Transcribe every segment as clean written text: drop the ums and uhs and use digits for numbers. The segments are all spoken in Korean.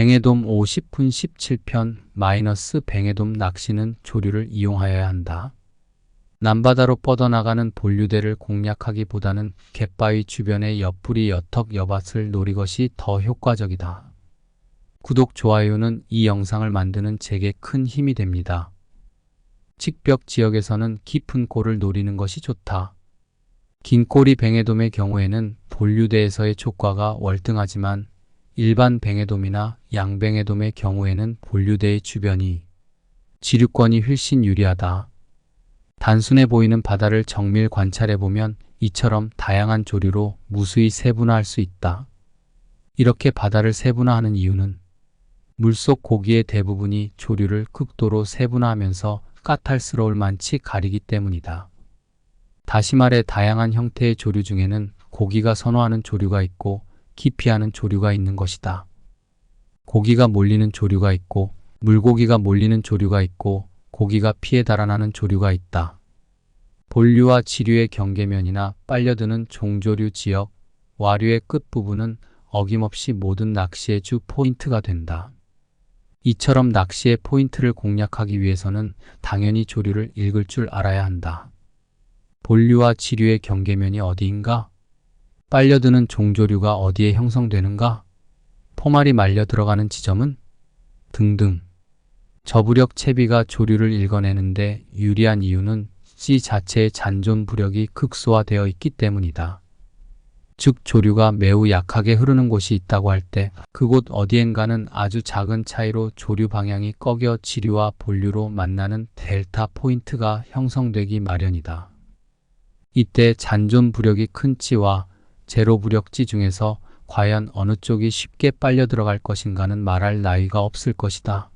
뱅에돔 50분 17편 뱅에돔 낚시는 조류를 이용하여야 한다. 남바다로 뻗어나가는 본류대를 공략하기보다는 갯바위 주변의 옆부리 여턱 여밭을 노리것이 더 효과적이다. 구독, 좋아요는 이 영상을 만드는 제게 큰 힘이 됩니다. 직벽 지역에서는 깊은 골을 노리는 것이 좋다. 긴 꼬리 뱅에돔의 경우에는 본류대에서의 촉과가 월등하지만 일반 뱅에돔이나 양뱅에돔의 경우에는 본류대의 주변이 지류권이 훨씬 유리하다. 단순해 보이는 바다를 정밀 관찰해보면 이처럼 다양한 조류로 무수히 세분화할 수 있다. 이렇게 바다를 세분화하는 이유는 물속 고기의 대부분이 조류를 극도로 세분화하면서 까탈스러울 만치 가리기 때문이다. 다시 말해 다양한 형태의 조류 중에는 고기가 선호하는 조류가 있고 기피하는 조류가 있는 것이다. 고기가 몰리는 조류가 있고 물고기가 몰리는 조류가 있고 고기가 피해 달아나는 조류가 있다. 본류와 지류의 경계면이나 빨려드는 종조류 지역, 와류의 끝부분은 어김없이 모든 낚시의 주 포인트가 된다. 이처럼 낚시의 포인트를 공략하기 위해서는 당연히 조류를 읽을 줄 알아야 한다. 본류와 지류의 경계면이 어디인가? 빨려드는 종조류가 어디에 형성되는가? 포말이 말려 들어가는 지점은? 등등. 저부력 채비가 조류를 읽어내는데 유리한 이유는 씨 자체의 잔존 부력이 극소화되어 있기 때문이다. 즉 조류가 매우 약하게 흐르는 곳이 있다고 할 때 그곳 어디엔가는 아주 작은 차이로 조류 방향이 꺾여 지류와 본류로 만나는 델타 포인트가 형성되기 마련이다. 이때 잔존 부력이 큰 찌와 제로 부력지 중에서 과연 어느 쪽이 쉽게 빨려 들어갈 것인가는 말할 나위가 없을 것이다.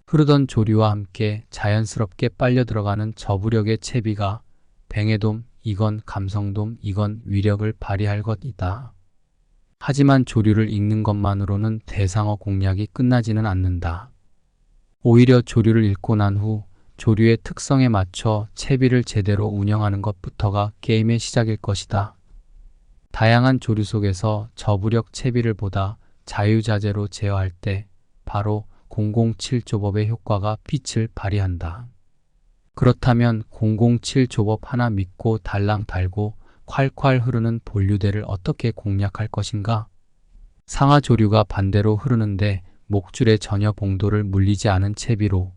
흐르던 조류와 함께 자연스럽게 빨려 들어가는 저부력의 채비가 뱅에돔, 이건 감성돔, 이건 위력을 발휘할 것이다. 하지만 조류를 읽는 것만으로는 대상어 공략이 끝나지는 않는다. 오히려 조류를 읽고 난 후 조류의 특성에 맞춰 채비를 제대로 운영하는 것부터가 게임의 시작일 것이다. 다양한 조류 속에서 저부력 채비를 보다 자유자재로 제어할 때 바로 007 조법의 효과가 빛을 발휘한다. 그렇다면 007 조법 하나 믿고 달랑 달고 콸콸 흐르는 본류대를 어떻게 공략할 것인가? 상하 조류가 반대로 흐르는데 목줄에 전혀 봉도를 물리지 않은 채비로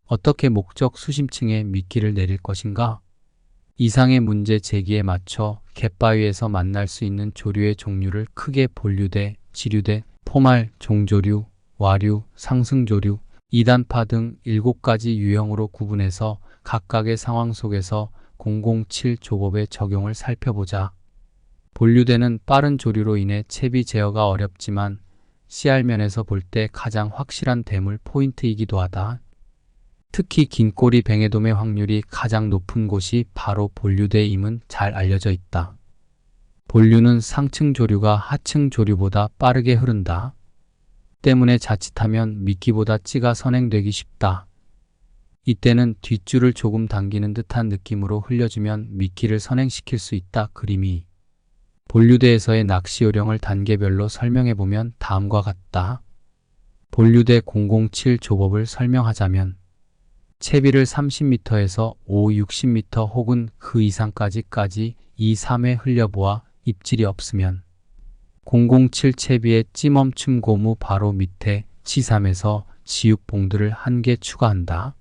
어떻게 목적 수심층에 미끼를 내릴 것인가? 이상의 문제 제기에 맞춰 갯바위에서 만날 수 있는 조류의 종류를 크게 본류대, 지류대, 포말, 종조류, 와류, 상승조류, 2단파 등 7가지 유형으로 구분해서 각각의 상황 속에서 007 조법의 적용을 살펴보자. 본류대는 빠른 조류로 인해 채비 제어가 어렵지만 CR면에서 볼 때 가장 확실한 대물 포인트이기도 하다. 특히 긴 꼬리 뱅에돔의 확률이 가장 높은 곳이 바로 본류대임은 잘 알려져 있다. 본류는 상층 조류가 하층 조류보다 빠르게 흐른다. 때문에 자칫하면 미끼보다 찌가 선행되기 쉽다. 이때는 뒷줄을 조금 당기는 듯한 느낌으로 흘려주면 미끼를 선행시킬 수 있다. 그림이 본류대에서의 낚시 요령을 단계별로 설명해보면 다음과 같다. 본류대 007 조법을 설명하자면 채비를 30m에서 5, 60m 혹은 그 이상까지 2, 3회 흘려보아 입질이 없으면 007 채비의 찌멈춤 고무 바로 밑에 치3에서 지육 봉도를 1개 추가한다.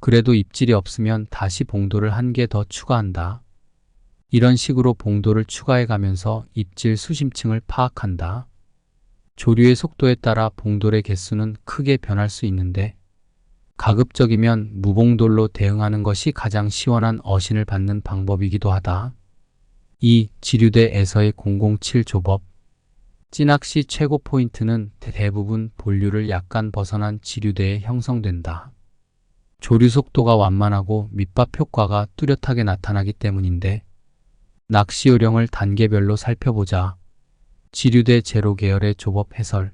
그래도 입질이 없으면 다시 봉도를 1개 더 추가한다. 이런 식으로 봉도를 추가해 가면서 입질 수심층을 파악한다. 조류의 속도에 따라 봉돌의 개수는 크게 변할 수 있는데 가급적이면 무봉돌로 대응하는 것이 가장 시원한 어신을 받는 방법이기도 하다. 이 지류대에서의 007 조법 찌낚시 최고 포인트는 대부분 본류를 약간 벗어난 지류대에 형성된다. 조류 속도가 완만하고 밑밥 효과가 뚜렷하게 나타나기 때문인데 낚시 요령을 단계별로 살펴보자. 지류대 제로 계열의 조법 해설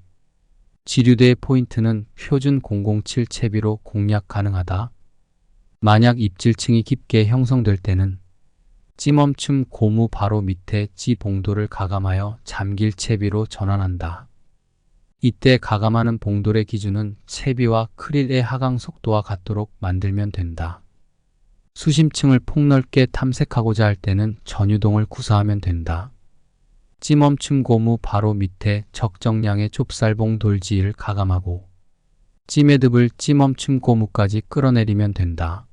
지류대의 포인트는 표준 007 채비로 공략 가능하다. 만약 입질층이 깊게 형성될 때는 찌멈춤 고무 바로 밑에 찌 봉도를 가감하여 잠길 채비로 전환한다. 이때 가감하는 봉돌의 기준은 채비와 크릴의 하강 속도와 같도록 만들면 된다. 수심층을 폭넓게 탐색하고자 할 때는 전유동을 구사하면 된다. 찌멈춤 고무 바로 밑에 적정량의 좁쌀봉 돌지를 가감하고 찌매듭을 찌멈춤 고무까지 끌어내리면 된다.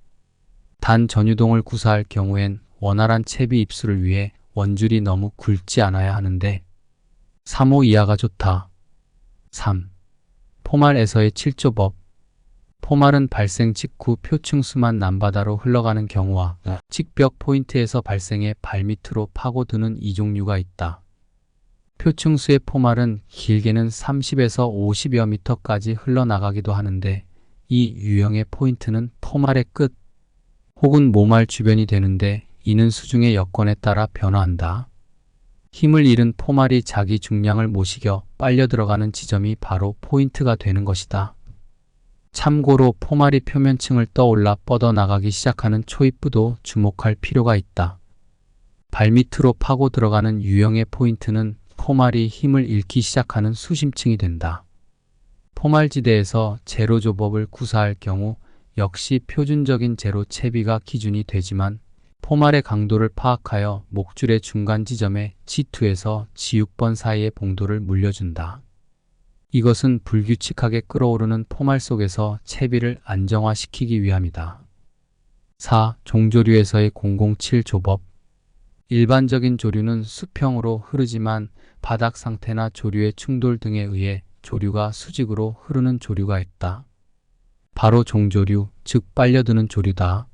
단 전유동을 구사할 경우엔 원활한 채비 입수를 위해 원줄이 너무 굵지 않아야 하는데 3호 이하가 좋다. 3. 포말에서의 7조법. 포말은 발생 직후 표층수만 남바다로 흘러가는 경우와 직벽 포인트에서 발생해 발밑으로 파고드는 이 종류가 있다. 표층수의 포말은 길게는 30에서 50여 미터까지 흘러나가기도 하는데 이 유형의 포인트는 포말의 끝 혹은 모말 주변이 되는데 이는 수중의 여건에 따라 변화한다. 힘을 잃은 포말이 자기 중량을 못 이겨 빨려 들어가는 지점이 바로 포인트가 되는 것이다. 참고로 포말이 표면층을 떠올라 뻗어나가기 시작하는 초입부도 주목할 필요가 있다. 발밑으로 파고 들어가는 유형의 포인트는 포말이 힘을 잃기 시작하는 수심층이 된다. 포말지대에서 제로조법을 구사할 경우 역시 표준적인 제로 채비가 기준이 되지만 포말의 강도를 파악하여 목줄의 중간 지점에 G2에서 G6번 사이의 봉돌을 물려준다. 이것은 불규칙하게 끓어오르는 포말 속에서 채비를 안정화시키기 위함이다. 4. 종조류에서의 007 조법. 일반적인 조류는 수평으로 흐르지만 바닥 상태나 조류의 충돌 등에 의해 조류가 수직으로 흐르는 조류가 있다. 바로 종조류, 즉 빨려드는 조류다.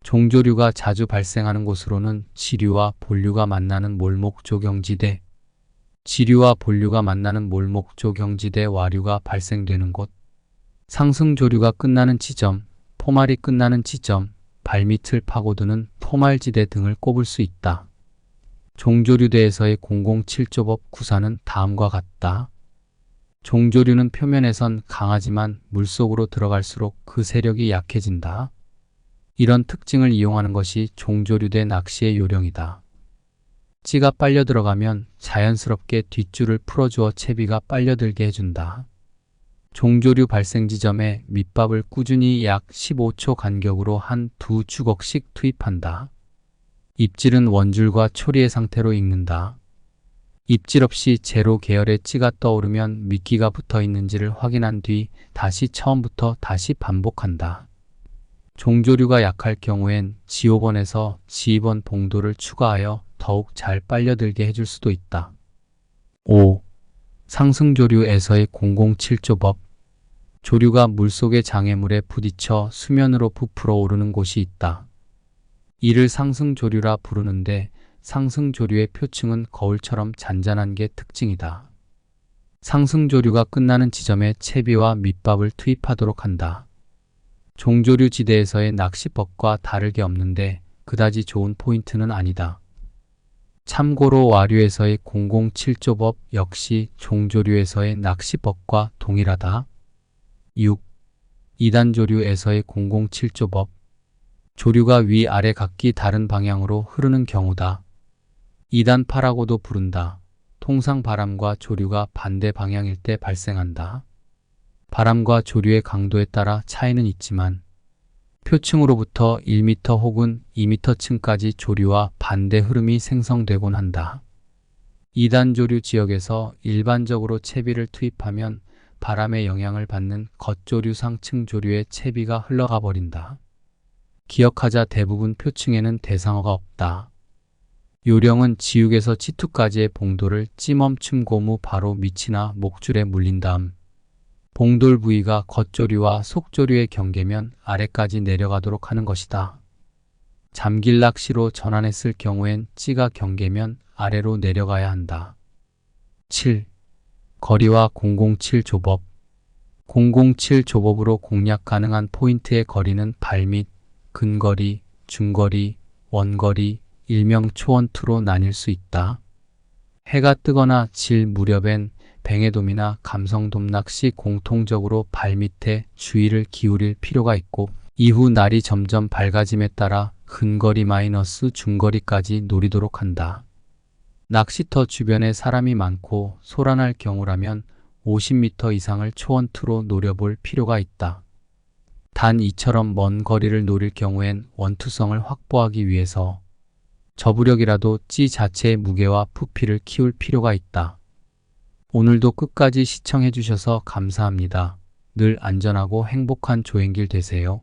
종조류가 자주 발생하는 곳으로는 지류와 본류가 만나는 몰목조경지대, 지류와 본류가 만나는 몰목조경지대 와류가 발생되는 곳, 상승조류가 끝나는 지점, 포말이 끝나는 지점, 발밑을 파고드는 포말지대 등을 꼽을 수 있다. 종조류대에서의 007조법 구사는 다음과 같다. 종조류는 표면에선 강하지만 물속으로 들어갈수록 그 세력이 약해진다. 이런 특징을 이용하는 것이 종조류대 낚시의 요령이다. 찌가 빨려 들어가면 자연스럽게 뒷줄을 풀어주어 채비가 빨려들게 해준다. 종조류 발생 지점에 밑밥을 꾸준히 약 15초 간격으로 한 두 주걱씩 투입한다. 입질은 원줄과 초리의 상태로 익는다. 입질 없이 제로 계열의 찌가 떠오르면 미끼가 붙어 있는지를 확인한 뒤 다시 처음부터 다시 반복한다. 종조류가 약할 경우엔 G5번에서 G2번 봉돌을 추가하여 더욱 잘 빨려들게 해줄 수도 있다. 5. 상승조류에서의 007조법. 조류가 물속의 장애물에 부딪혀 수면으로 부풀어 오르는 곳이 있다. 이를 상승조류라 부르는데 상승조류의 표층은 거울처럼 잔잔한 게 특징이다. 상승조류가 끝나는 지점에 채비와 밑밥을 투입하도록 한다. 종조류 지대에서의 낚시법과 다를 게 없는데 그다지 좋은 포인트는 아니다. 참고로 와류에서의 007조법 역시 종조류에서의 낚시법과 동일하다. 6. 2단조류에서의 007조법. 조류가 위아래 각기 다른 방향으로 흐르는 경우다. 2단파라고도 부른다. 통상 바람과 조류가 반대 방향일 때 발생한다. 바람과 조류의 강도에 따라 차이는 있지만 표층으로부터 1m 혹은 2m층까지 조류와 반대 흐름이 생성되곤 한다. 2단 조류 지역에서 일반적으로 채비를 투입하면 바람의 영향을 받는 겉조류 상층 조류의 채비가 흘러가 버린다. 기억하자 대부분 표층에는 대상어가 없다. 요령은 지육에서 G2까지의 봉돌을 찌멈춤 고무 바로 밑이나 목줄에 물린 다음 봉돌 부위가 겉조류와 속조류의 경계면 아래까지 내려가도록 하는 것이다. 잠길 낚시로 전환했을 경우엔 찌가 경계면 아래로 내려가야 한다. 7. 거리와 007 조법. 007 조법으로 공략 가능한 포인트의 거리는 발밑, 근거리, 중거리, 원거리, 일명 초원투로 나뉠 수 있다. 해가 뜨거나 질 무렵엔 뱅에돔이나 감성돔 낚시 공통적으로 발밑에 주의를 기울일 필요가 있고 이후 날이 점점 밝아짐에 따라 근거리 마이너스 중거리까지 노리도록 한다. 낚시터 주변에 사람이 많고 소란할 경우라면 50m 이상을 초원투로 노려볼 필요가 있다. 단 이처럼 먼 거리를 노릴 경우엔 원투성을 확보하기 위해서 저부력이라도 찌 자체의 무게와 부피를 키울 필요가 있다. 오늘도 끝까지 시청해 주셔서 감사합니다. 늘 안전하고 행복한 조행길 되세요.